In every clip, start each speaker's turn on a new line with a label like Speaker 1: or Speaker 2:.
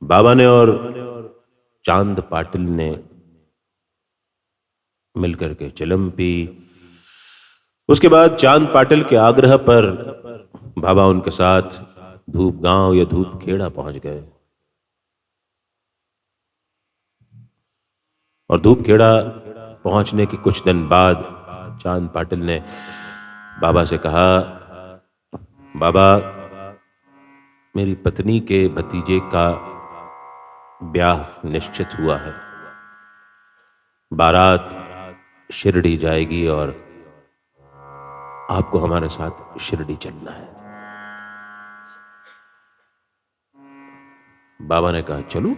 Speaker 1: बाबा ने और चांद पाटिल ने मिलकर के चिलम पी। उसके बाद चांद पाटिल के आग्रह पर बाबा उनके साथ धूप गांव या धूप खेड़ा पहुंच गए। और धूप खेड़ा पहुंचने के कुछ दिन बाद चांद पाटिल ने बाबा से कहा, बाबा मेरी पत्नी के भतीजे का ब्याह निश्चित हुआ है, बारात शिरडी जाएगी और आपको हमारे साथ शिरडी चलना है। बाबा ने कहा चलो।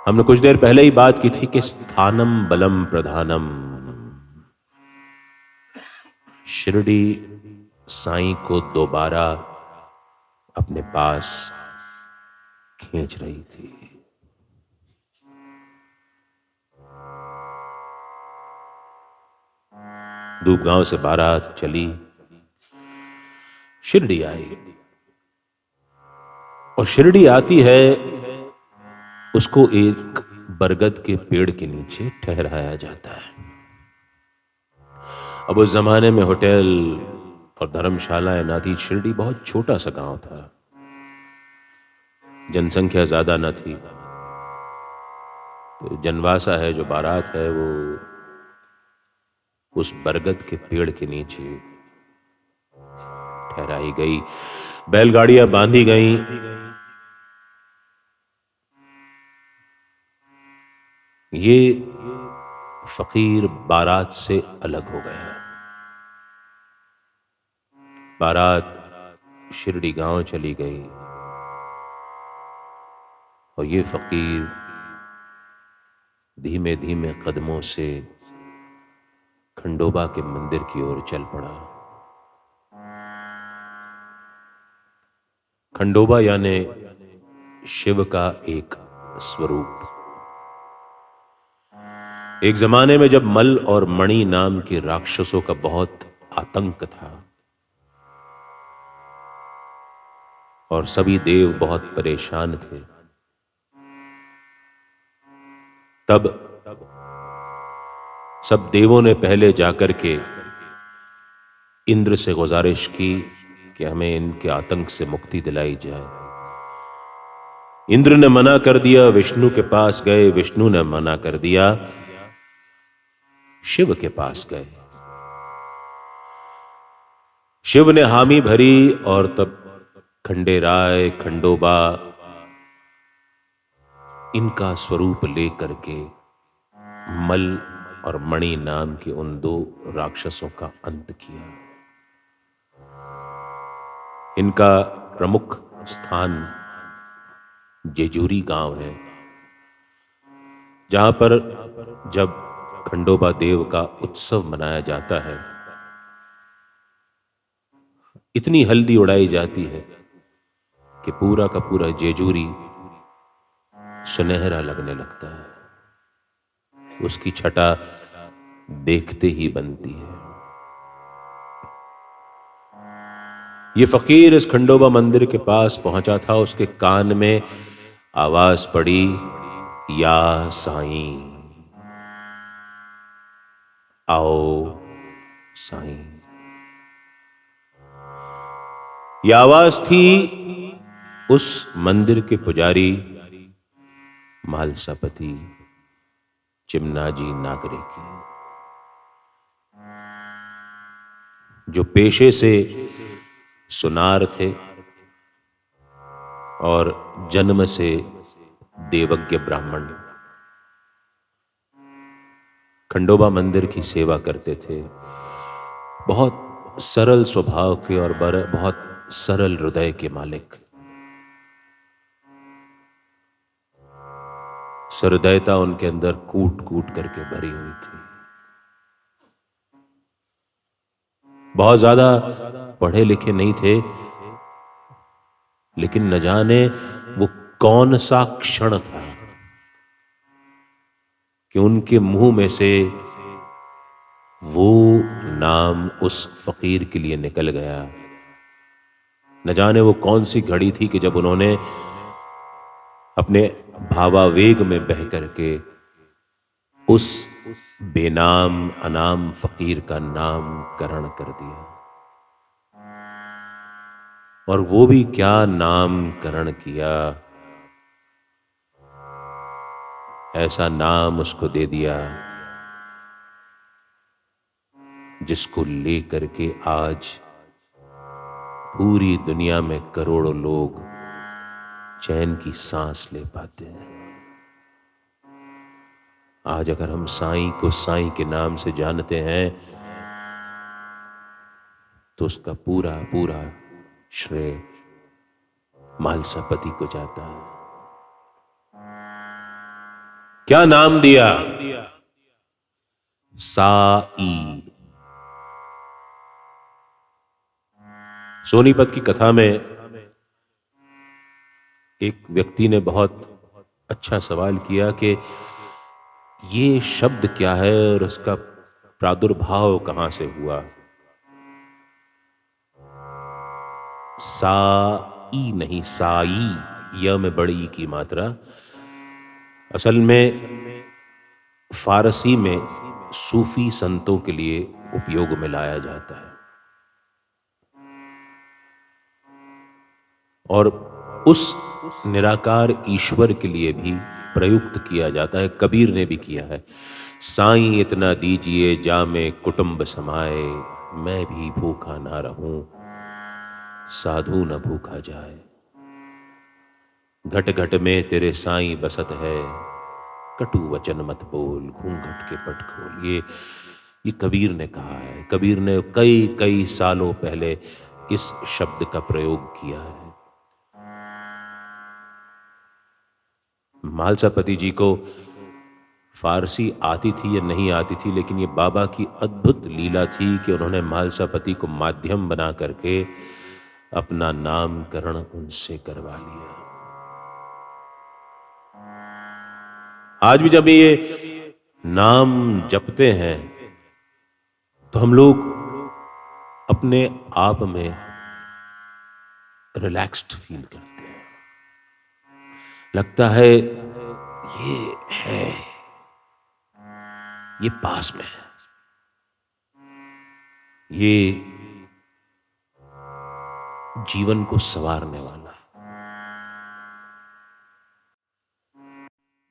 Speaker 1: हमने कुछ देर पहले ही बात की थी कि स्थानम बलम प्रधानम, शिरडी साईं को दोबारा अपने पास खींच रही थी। धूप गांव से बारात चली, शिरडी आई और शिरडी आती है, उसको एक बरगद के पेड़ के नीचे ठहराया जाता है। अब उस जमाने में होटल और धर्मशालाएं ना थी। शिरडी बहुत छोटा सा गांव था, जनसंख्या ज्यादा न थी। तो जनवासा है, जो बारात है, वो उस बरगद के पेड़ के नीचे ठहराई गई। बैलगाड़ियां बांधी गईं। ये फकीर बारात से अलग हो गया। बारात शिरडी गांव चली गई और ये फकीर धीमे धीमे कदमों से खंडोबा के मंदिर की ओर चल पड़ा। खंडोबा यानी शिव का एक स्वरूप। एक जमाने में जब मल और मणि नाम के राक्षसों का बहुत आतंक था और सभी देव बहुत परेशान थे, तब सब देवों ने पहले जाकर के इंद्र से गुजारिश की कि हमें इनके आतंक से मुक्ति दिलाई जाए। इंद्र ने मना कर दिया, विष्णु के पास गए, विष्णु ने मना कर दिया, शिव के पास गए। शिव ने हामी भरी और तब खंडेराय, खंडोबा इनका स्वरूप लेकर के मल और मणि नाम के उन दो राक्षसों का अंत किया। इनका प्रमुख स्थान जेजूरी गांव है, जहां पर जब खंडोबा देव का उत्सव मनाया जाता है, इतनी हल्दी उड़ाई जाती है कि पूरा का पूरा जेजूरी सुनहरा लगने लगता है। उसकी छटा देखते ही बनती है। ये फकीर इस खंडोबा मंदिर के पास पहुंचा था। उसके कान में आवाज पड़ी, या साईं, आओ साईं। यह आवाज थी उस मंदिर के पुजारी मालसापति चिमनाजी नागरे की, जो पेशे से सुनार थे और जन्म से देवज्ञ ब्राह्मण। खंडोबा मंदिर की सेवा करते थे। बहुत सरल स्वभाव के और बहुत सरल हृदय के मालिक। सहृदयता उनके अंदर कूट कूट करके भरी हुई थी। बहुत ज्यादा पढ़े लिखे नहीं थे, लेकिन न जाने वो कौन सा क्षण था कि उनके मुंह में से वो नाम उस फकीर के लिए निकल गया। न जाने वो कौन सी घड़ी थी कि जब उन्होंने अपने भावावेग में बह करके उस बेनाम अनाम फकीर का नामकरण कर दिया। और वो भी क्या नामकरण किया, ऐसा नाम उसको दे दिया जिसको लेकर के आज पूरी दुनिया में करोड़ों लोग चैन की सांस ले पाते हैं। आज अगर हम साईं को साईं के नाम से जानते हैं तो उसका पूरा पूरा श्रेय मालसापति को जाता है। क्या नाम दिया? साई। सोनीपत की कथा में एक व्यक्ति ने बहुत अच्छा सवाल किया कि ये शब्द क्या है और उसका प्रादुर्भाव कहां से हुआ। साई नहीं, साई, य में बड़ी ई की मात्रा। असल में फारसी में सूफी संतों के लिए उपयोग में लाया जाता है और उस निराकार ईश्वर के लिए भी प्रयुक्त किया जाता है। कबीर ने भी किया है। साईं इतना दीजिए जामे कुटुंब समाए, मैं भी भूखा ना रहूं साधु न भूखा जाए। घट घट में तेरे साईं बसत है, कटु वचन मत बोल घूंघट के पट खोल। ये कबीर ने कहा है। कबीर ने कई कई सालों पहले इस शब्द का प्रयोग किया है। मालसापति जी को फारसी आती थी या नहीं आती थी, लेकिन ये बाबा की अद्भुत लीला थी कि उन्होंने मालसापति को माध्यम बना करके अपना नामकरण उनसे करवा लिया। आज भी जब ये नाम जपते हैं तो हम लोग अपने आप में रिलैक्स्ड फील करते हैं। लगता है ये है, ये पास में है, ये जीवन को संवारने वाला है।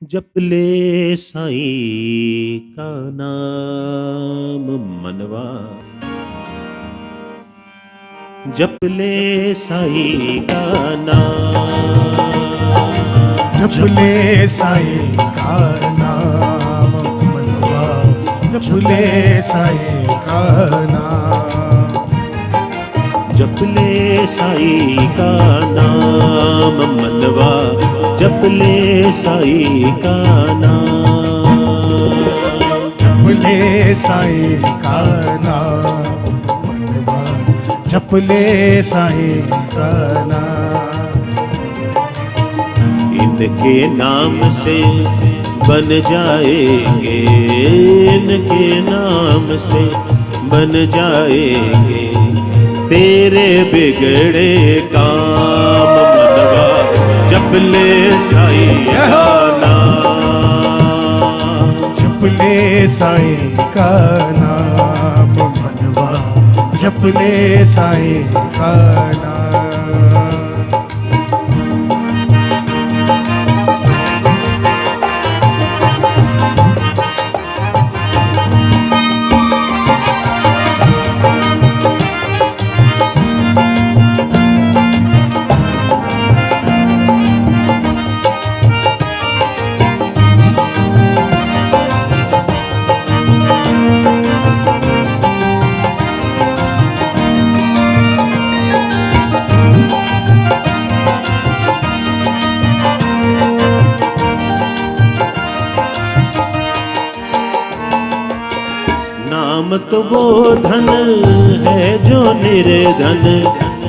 Speaker 1: जप ले साईं का नाम मनवा, जप ले साईं का नाम,
Speaker 2: जप ले साईं का नाम मनवा, जप ले साईं का नाम,
Speaker 1: जप ले साईं का नाम मनवा, जप ले साईं का नाम,
Speaker 2: जप ले साईं का नाम मनवा, जप ले साईं का नाम।
Speaker 1: इनके नाम से बन जाएंगे, इनके नाम से बन जाएंगे तेरे बिगड़े काम मनवा, जप ले साईं का नाम,
Speaker 2: जप ले साईं का नाम मनवा, जप ले साईं का नाम।
Speaker 1: नाम तो वो धन है जो निर्धन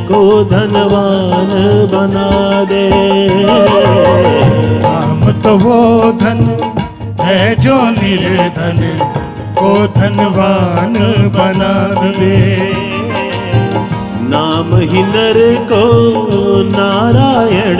Speaker 1: को धनवान बना दे।
Speaker 2: नाम तो वो धन है जो निर्धन को धनवान बना दे।
Speaker 1: नाम ही नर को नारायण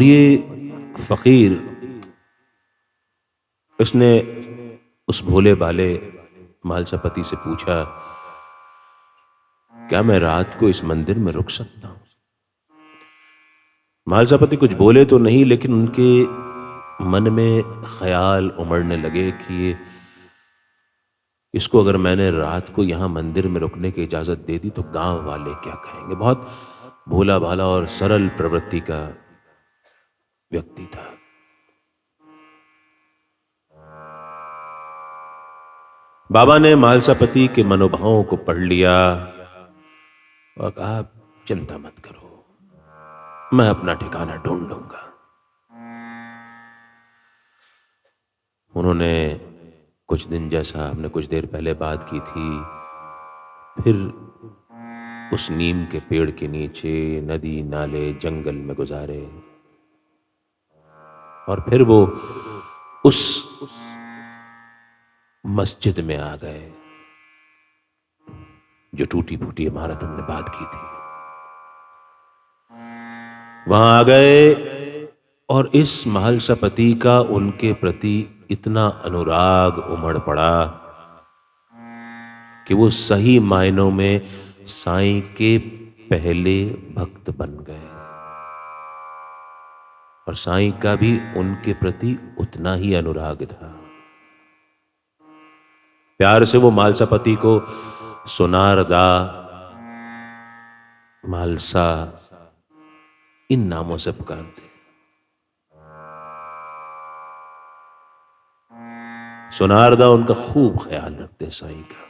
Speaker 1: और ये फकीर, इसने उस भोले भाले मालसापति से पूछा, क्या मैं रात को इस मंदिर में रुक सकता हूं? मालसापति कुछ बोले तो नहीं, लेकिन उनके मन में ख्याल उमड़ने लगे कि इसको अगर मैंने रात को यहां मंदिर में रुकने की इजाजत दे दी तो गांव वाले क्या कहेंगे। बहुत भोला भाला और सरल प्रवृत्ति का व्यक्ति था। बाबा ने मालसापति के मनोभावों को पढ़ लिया और कहा, चिंता मत करो, मैं अपना ठिकाना ढूंढ लूंगा। उन्होंने कुछ दिन, जैसा हमने कुछ देर पहले बात की थी, फिर उस नीम के पेड़ के नीचे नदी नाले जंगल में गुजारे और फिर वो उस मस्जिद में आ गए जो टूटी फूटी इमारत हमने बात की थी। वहां आ गए और इस मालसापति का उनके प्रति इतना अनुराग उमड़ पड़ा कि वो सही मायनों में साईं के पहले भक्त बन गए और साईं का भी उनके प्रति उतना ही अनुराग था। प्यार से वो मालसापति को सोनारदा, मालसा, इन नामों से पुकारते। सोनारदा उनका खूब ख्याल रखते साईं का।